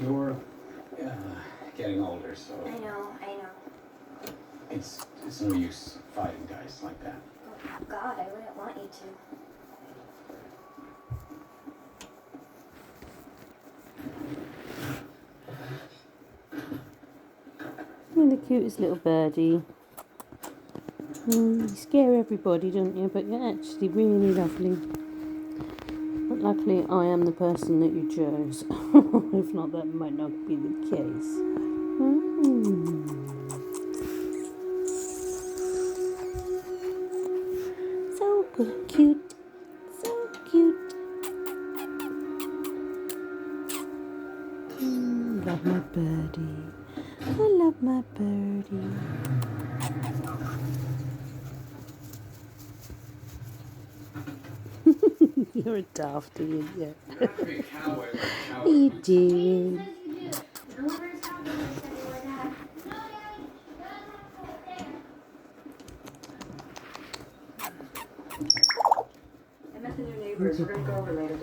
You're getting older, so I know. it's no use fighting guys like that. Oh, God, I wouldn't want you to. You're the cutest little birdie. You scare everybody, don't you? But you're actually really lovely. But luckily, I am the person that you chose. If not, that might not be the case. So good, cute. So cute. Love my birdie. I love my birdie. You're a dafty, aren't you? You have to be a cowboy like a What are cowboy. you doing? I met the new neighbors. We're going to go over later.